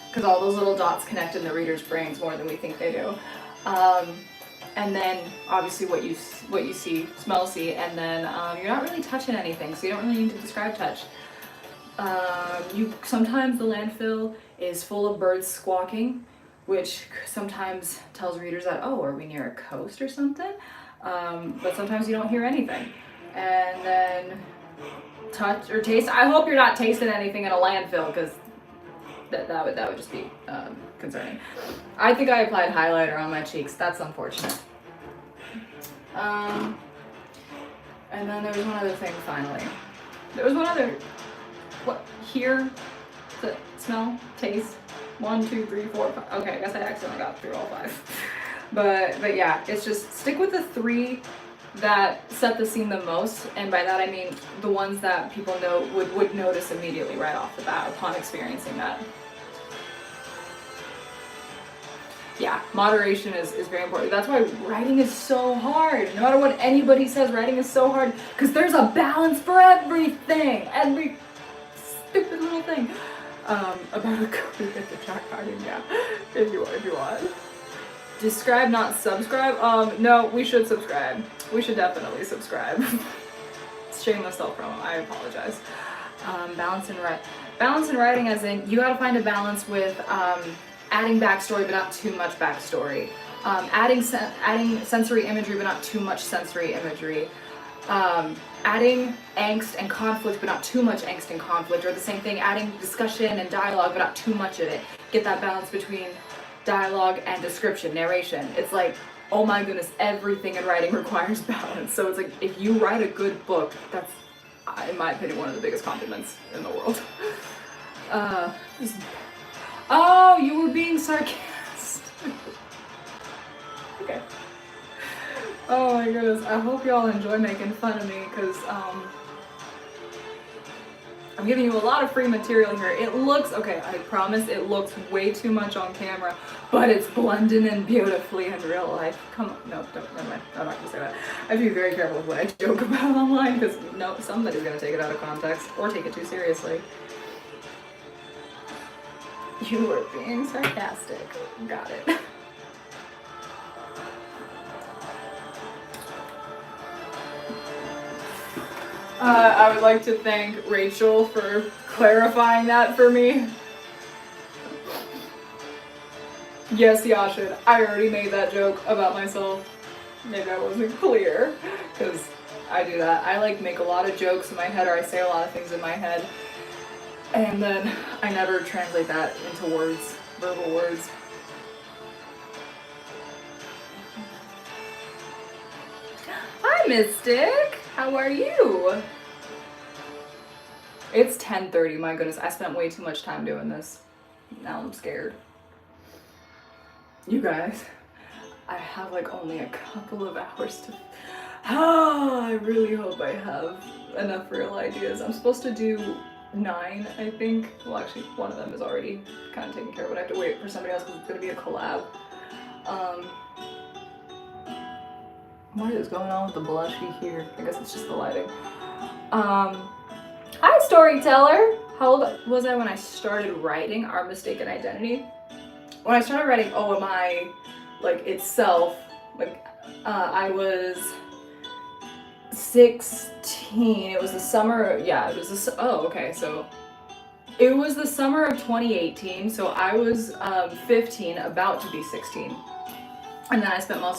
Because all those little dots connect in the reader's brains more than we think they do. And then obviously what you see, smell, see, and then you're not really touching anything, so you don't really need to describe touch. Sometimes the landfill is full of birds squawking, which sometimes tells readers that, oh, are we near a coast or something? But sometimes you don't hear anything. And then touch or taste. I hope you're not tasting anything in a landfill, because that would just be concerning. I think I applied highlighter on my cheeks. That's unfortunate. And then there was one other thing finally. There was one other, what, hear, smell, taste, 1, 2, 3, 4, 5. Okay, I guess I accidentally got through all 5. But yeah, it's just stick with the 3 that set the scene the most, and by that I mean the ones that people would notice immediately right off the bat upon experiencing that. Yeah, moderation is very important. That's why writing is so hard. No matter what anybody says, writing is so hard, because there's a balance for everything, every stupid little thing. About a code at the track writing, yeah, if you want. Describe, not subscribe. No, we should subscribe. We should definitely subscribe. Shameless self-promo, I apologize. Balance in writing, as in, you gotta find a balance with adding backstory but not too much backstory. Adding sensory imagery but not too much sensory imagery. Adding angst and conflict but not too much angst and conflict, or the same thing, adding discussion and dialogue but not too much of it. Get that balance between dialogue and description, narration. It's like, oh my goodness, everything in writing requires balance. So it's like, if you write a good book, that's, in my opinion, one of the biggest compliments in the world. Oh, you were being sarcastic. Okay. Oh my goodness, I hope y'all enjoy making fun of me, because I'm giving you a lot of free material here. It looks, okay, I promise it looks way too much on camera, but it's blending in beautifully in real life. Come on, no, don't, never mind, I'm not gonna say that. I have to be very careful with what I joke about online, because no, somebody's gonna take it out of context, or take it too seriously. You were being sarcastic, got it. I would like to thank Rachel for clarifying that for me. Yes, Yashin, I already made that joke about myself. Maybe I wasn't clear, because I do that. I like make a lot of jokes in my head, or I say a lot of things in my head, and then I never translate that into words, verbal words. Hi, Mystic. How are you? It's 10:30, my goodness, I spent way too much time doing this. Now I'm scared. You guys, I have like only a couple of hours to... Oh, I really hope I have enough real ideas. I'm supposed to do 9, I think. Well, actually, one of them is already kind of taken care of, but I have to wait for somebody else because it's going to be a collab. What is going on with the blushy here? I guess it's just the lighting. Hi, storyteller. How old was I when I started writing Our Mistaken Identity? When I started writing OMI, like itself, like I was 16. It was the summer. Yeah, it was the. Oh, okay. So it was the summer of 2018. So I was 15, about to be 16. And then I spent I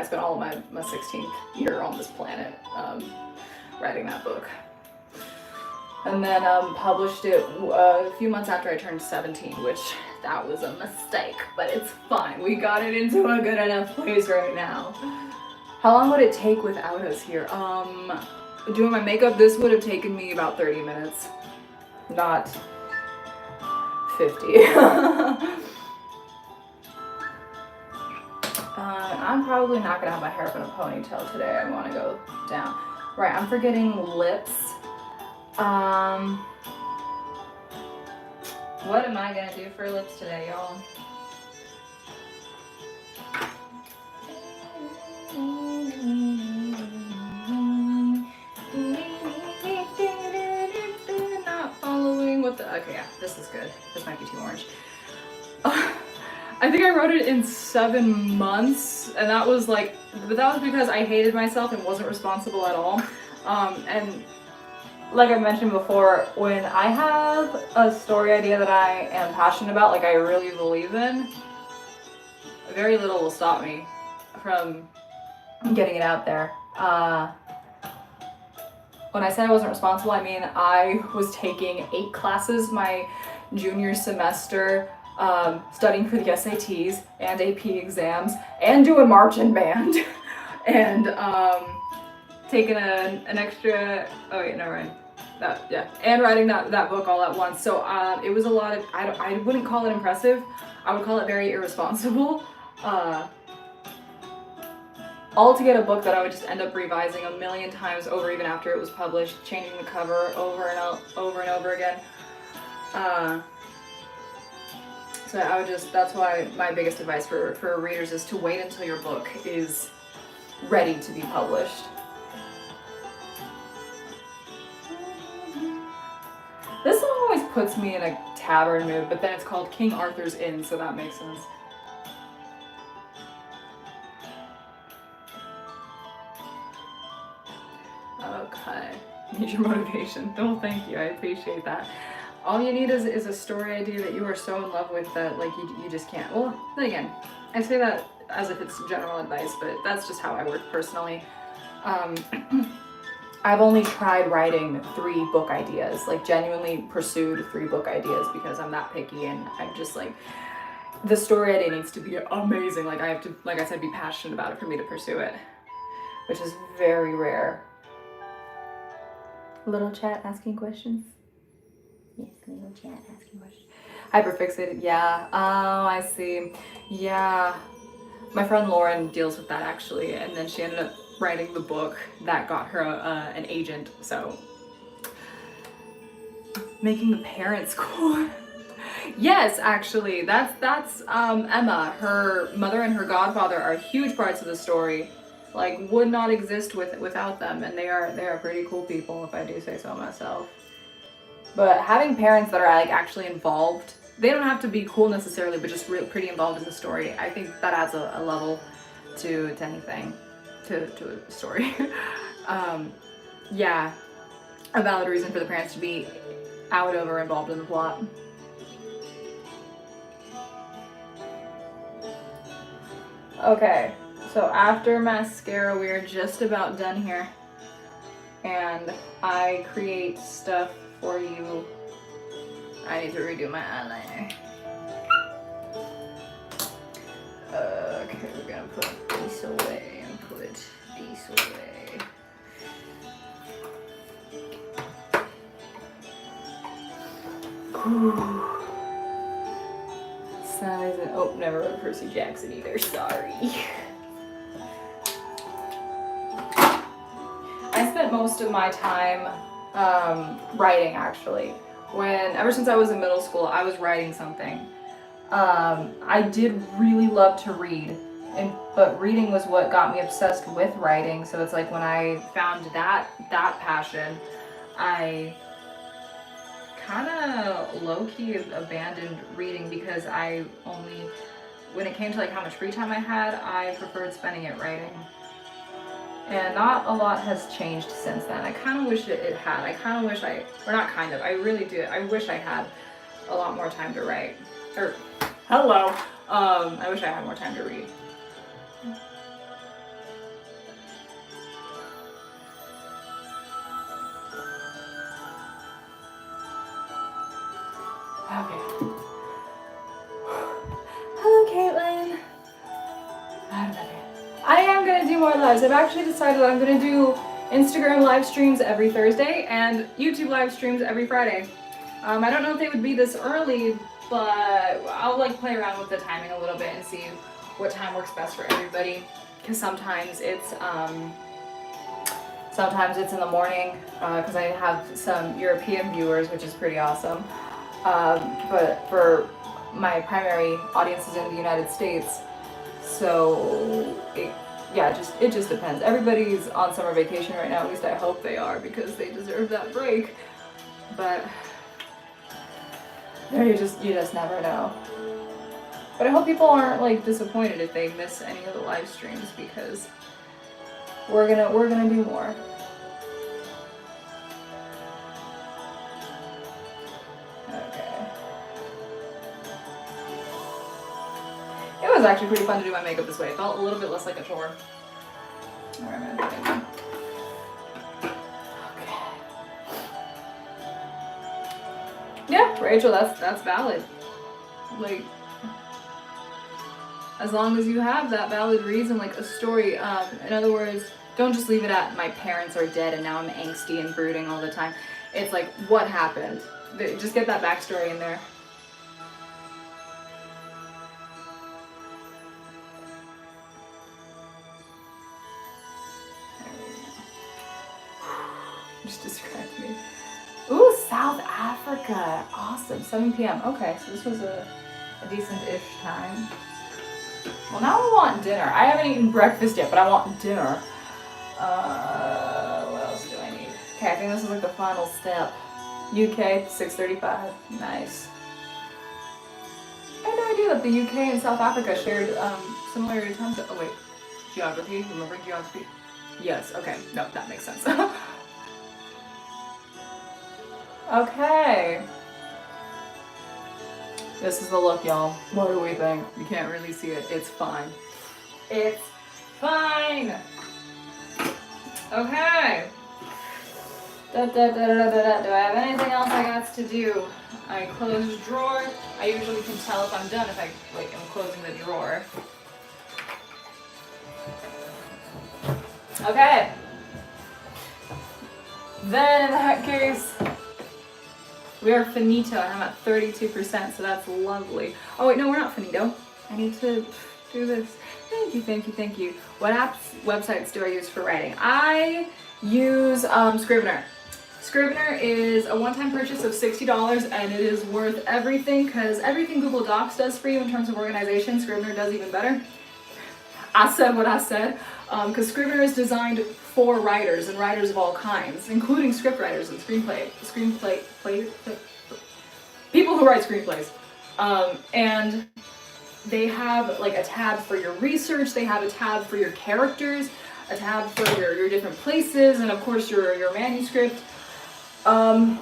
spent all of my 16th year on this planet writing that book. And then published it a few months after I turned 17, which that was a mistake, but it's fine. We got it into a good enough place right now. How long would it take without us here? Doing my makeup, this would have taken me about 30 minutes, not 50. I'm probably not gonna have my hair up in a ponytail today. I wanna go down. Right, I'm forgetting lips. What am I gonna do for lips today, y'all? Not following what the, okay, yeah, this is good. This might be too orange. I think I wrote it in 7 months, and that was because I hated myself and wasn't responsible at all. And like I mentioned before, when I have a story idea that I am passionate about, like I really believe in, very little will stop me from getting it out there. When I said I wasn't responsible, I mean I was taking 8 classes my junior semester, studying for the SATs and AP exams, and doing marching band, and taking an extra, oh wait, never mind. And writing that book all at once. So it was a lot of, I wouldn't call it impressive. I would call it very irresponsible. All to get a book that I would just end up revising a million times over, even after it was published, changing the cover over and over again. So I would just, that's why my biggest advice for readers is to wait until your book is ready to be published. This song always puts me in a tavern mood, but then it's called King Arthur's Inn, so that makes sense. Okay, need your motivation. Oh, thank you, I appreciate that. All you need is a story idea that you are so in love with that like you just can't. Well, then again, I say that as if it's general advice, but that's just how I work personally. I've only tried writing 3 book ideas, like genuinely pursued 3 book ideas because I'm that picky, and I'm just like, the story idea needs to be amazing. Like I have to, like I said, be passionate about it for me to pursue it, which is very rare. Little chat asking questions. Yes, little chat asking questions. Hyperfixated, yeah. Oh, I see. Yeah. My friend Lauren deals with that actually, and then she ended up writing the book that got her an agent. So making the parents cool. Yes, actually, that's Emma. Her mother and her godfather are huge parts of the story. Like, would not exist without them, and they are pretty cool people, if I do say so myself. But having parents that are like actually involved, they don't have to be cool necessarily, but just really pretty involved in the story. I think that adds a level to anything, to a story. Yeah, a valid reason for the parents to be out of or involved in the plot. Okay, so after mascara, we're just about done here. And I create stuff for you. I need to redo my eyeliner. Okay, we're gonna put these away and put these away. Size and, oh, never read Percy Jackson either, sorry. I spent most of my time writing actually. Ever since I was in middle school, I was writing something. I did really love to read, but reading was what got me obsessed with writing. So it's like when I found that passion, I kind of low-key abandoned reading because when it came to like how much free time I had, I preferred spending it writing. And not a lot has changed since then. I kind of wish it had. I really do. I wish I had a lot more time to write. Hello. I wish I had more time to read. Okay. Hello, Caitlin. I am going to do more lives. I've actually decided I'm going to do Instagram live streams every Thursday and YouTube live streams every Friday. I don't know if they would be this early, but I'll like play around with the timing a little bit and see what time works best for everybody. Because sometimes it's in the morning because I have some European viewers, which is pretty awesome. But for my primary audience is in the United States, so it just depends. Everybody's on summer vacation right now, at least I hope they are, because they deserve that break. But you just never know. But I hope people aren't like disappointed if they miss any of the live streams, because we're gonna do more. It was actually pretty fun to do my makeup this way. It felt a little bit less like a chore. Where am I putting it? Okay. Yeah, Rachel, that's valid. Like, as long as you have that valid reason, like a story. In other words, don't just leave it at my parents are dead and now I'm angsty and brooding all the time. It's like, what happened? Just get that backstory in there. Just distract me. Ooh, South Africa. Awesome. 7 p.m. Okay, so this was a decent-ish time. Well, now I want dinner. I haven't eaten breakfast yet, but I want dinner. What else do I need? Okay, I think this is like the final step. UK, 6:35. Nice. I had no idea that the UK and South Africa shared similar time zones. Oh wait, geography. Remember geography? Yes. Okay. No, that makes sense. Okay. This is the look, y'all. What do we think? You can't really see it. It's fine. It's fine. Okay. Do I have anything else I got to do? I close the drawer. I usually can tell if I'm done if I am closing the drawer. Okay. Then in that case, we are finito, and I'm at 32%, so that's lovely. Oh wait, no, we're not finito. I need to do this. Thank you, thank you, thank you. What websites do I use for writing? I use Scrivener. Scrivener is a one-time purchase of $60, and it is worth everything, because everything Google Docs does for you in terms of organization, Scrivener does even better. I said what I said, because Scrivener is designed for writers, and writers of all kinds, including script writers and people who write screenplays. And they have like a tab for your research, they have a tab for your characters, a tab for your different places, and of course your manuscript. So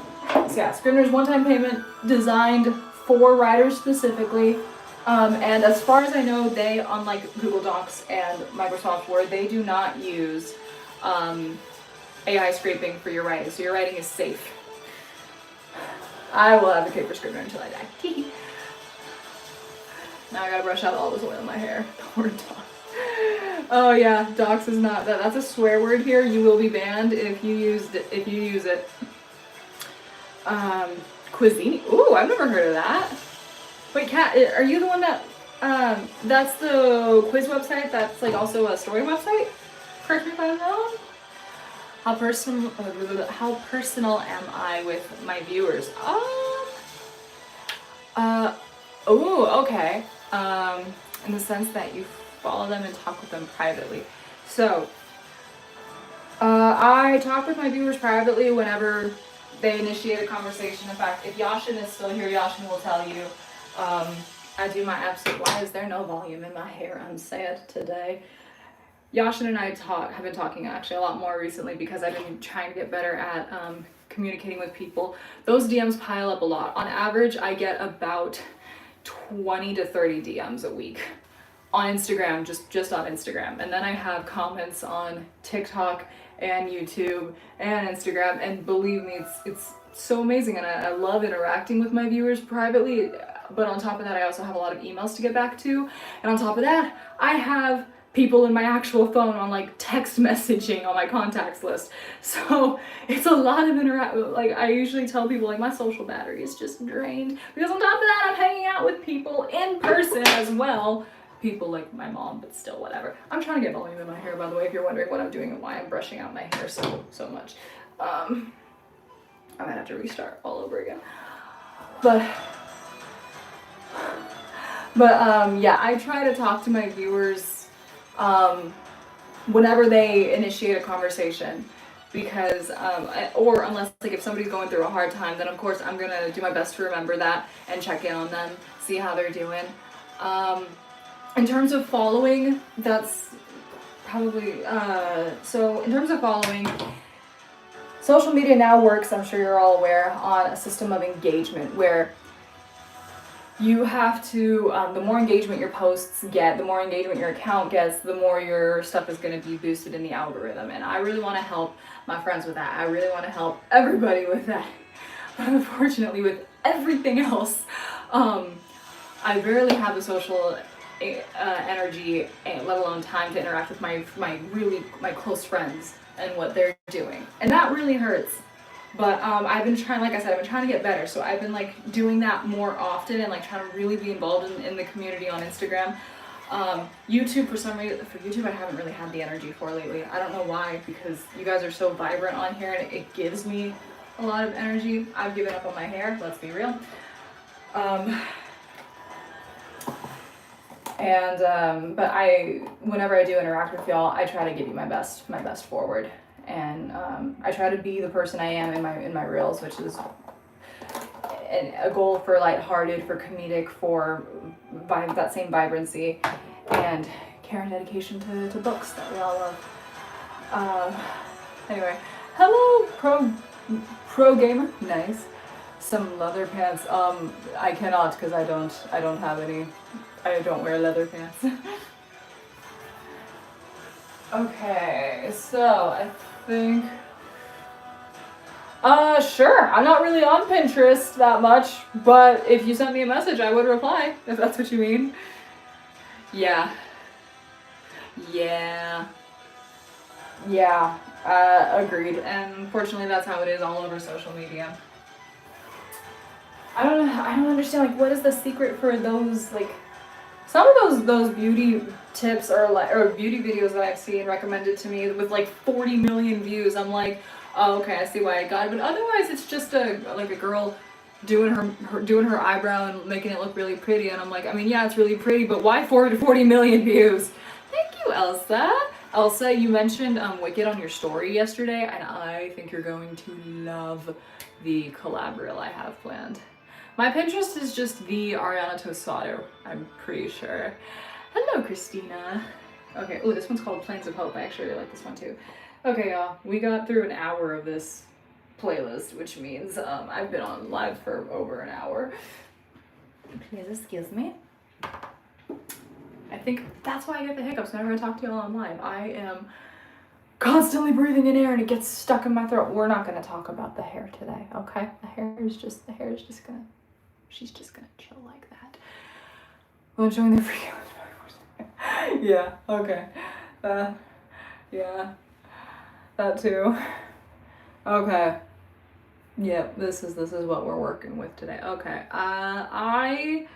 yeah, Scrivener's one-time payment designed for writers specifically. And as far as I know, they, unlike Google Docs and Microsoft Word, they do not use AI scraping for your writing, so your writing is safe. I will advocate for Scrivener until I die. Now I gotta brush out all this oil in my hair. Poor Docs. Oh yeah, Docs is not, that's a swear word here. You will be banned if you use it. Cuisine. Ooh, I've never heard of that. Wait, Kat, are you the one that, that's the quiz website that's like also a story website? Correct me if I'm wrong? How personal am I with my viewers? Oh, okay. In the sense that you follow them and talk with them privately. So I talk with my viewers privately whenever they initiate a conversation. In fact, if Yashin is still here, Yashin will tell you. I do my absolute. Why is there no volume in my hair? I'm sad today. Yashin and I have been talking actually a lot more recently because I've been trying to get better at communicating with people. Those DMs pile up a lot. On average, I get about 20 to 30 DMs a week on Instagram, just on Instagram. And then I have comments on TikTok and YouTube and Instagram, and believe me, it's so amazing, and I love interacting with my viewers privately. But on top of that, I also have a lot of emails to get back to, and on top of that, I have people in my actual phone on like text messaging on my contacts list. So it's a lot of like I usually tell people like my social battery is just drained, because on top of that, I'm hanging out with people in person as well. People like my mom, but still whatever. I'm trying to get volume in my hair, by the way, if you're wondering what I'm doing and why I'm brushing out my hair so much. I might have to restart all over again. But yeah, I try to talk to my viewers whenever they initiate a conversation, because or unless like if somebody's going through a hard time, then of course I'm gonna do my best to remember that and check in on them, see how they're doing. In terms of following, that's probably so in terms of following, social media now works, I'm sure you're all aware, on a system of engagement where you have to, the more engagement your posts get, the more engagement your account gets, the more your stuff is going to be boosted in the algorithm. And I really want to help my friends with that. I really want to help everybody with that. But unfortunately, with everything else, I rarely have the social energy, let alone time, to interact with my close friends and what they're doing. And that really hurts. But I've been trying, like I said, I've been trying to get better. So I've been like doing that more often and like trying to really be involved in the community on Instagram. YouTube, for some reason, for YouTube, I haven't really had the energy for lately. I don't know why, because you guys are so vibrant on here and it gives me a lot of energy. I've given up on my hair, let's be real. But whenever I do interact with y'all, I try to give you my best forward. And I try to be the person I am in my reels, which is a goal for lighthearted, for comedic, for that same vibrancy, and care and dedication to books that we all love. Anyway, hello, pro gamer, nice. Some leather pants. I cannot, because I don't have any. I don't wear leather pants. Okay, so I think, sure, I'm not really on Pinterest that much, but if you sent me a message, I would reply, if that's what you mean. Yeah, agreed, and unfortunately that's how it is all over social media. I don't understand, like, what is the secret for those, like, some of those beauty tips or beauty videos that I've seen recommended to me with like 40 million views. I'm like, oh, okay, I see why I got it. But otherwise, it's just a girl doing her eyebrow and making it look really pretty. And I'm like, I mean, yeah, it's really pretty, but why 40 million views? Thank you, Elsa. Elsa, you mentioned Wicked on your story yesterday, and I think you're going to love the collab reel I have planned. My Pinterest is just the Ariana Tosado, I'm pretty sure. Hello, Christina. Okay, oh, this one's called Plains of Hope. I actually really like this one too. Okay, y'all, we got through an hour of this playlist, which means I've been on live for over an hour. Please excuse me. I think that's why I get the hiccups whenever I talk to y'all on live. I am constantly breathing in air and it gets stuck in my throat. We're not gonna talk about the hair today, okay? The hair is just gonna, she's just gonna chill like that. Well, I'm showing the freaking. Yeah, okay. Yeah. That too. Okay. Yeah, this is what we're working with today. Okay. I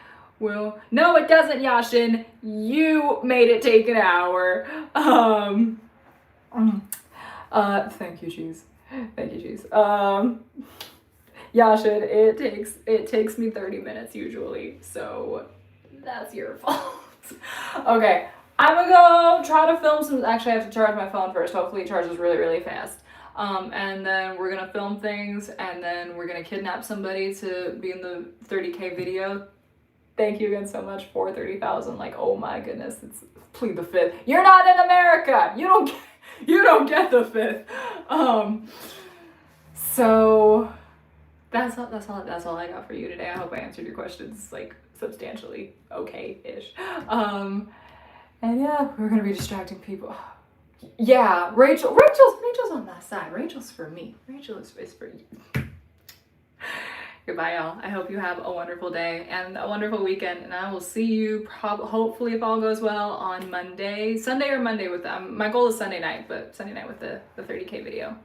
will. No, it doesn't, Yashin. You made it take an hour. Thank you, cheese. Thank you, cheese. Yashin, it takes me 30 minutes usually, so that's your fault. Okay, I'm gonna go try to film some. Actually, I have to charge my phone first. Hopefully, it charges really, really fast. And then we're gonna film things, and then we're gonna kidnap somebody to be in the 30K video. Thank you again so much for 30,000. Like, oh my goodness, it's plead the fifth. You're not in America. You don't get the fifth. So that's all I got for you today. I hope I answered your questions like substantially okay-ish. And yeah, we're gonna be distracting people. Yeah, Rachel's on my side. Rachel's for me. Rachel is for you. Goodbye, y'all. I hope you have a wonderful day and a wonderful weekend, and I will see you hopefully, if all goes well, on Sunday or Monday with them. My goal is Sunday night, but Sunday night with the 30K video.